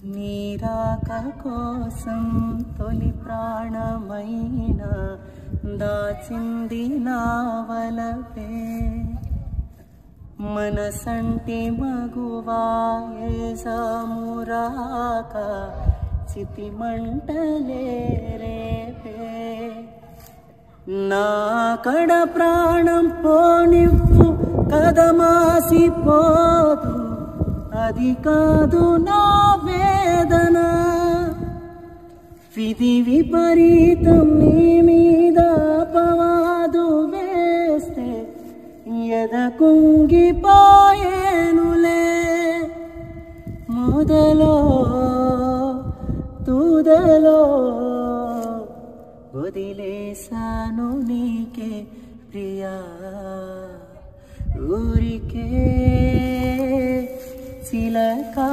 నీరాక కోసం తొలి ప్రాణమైన దాచింది నా వలపే మనసంటి మగువా ఏసామురాక చితి మంటలే రేపే నా కడ ప్రాణం పోనివ్వు కదమాసిపోదు అది కాదు నా వేదన విధి విపరీతం నీ మీద అపవాదు వేస్తే ఎద కుంగిపోయేనులే మొదలో తుదలో వదిలేసాను నీకే ప్రియా ఊరికే చిలకా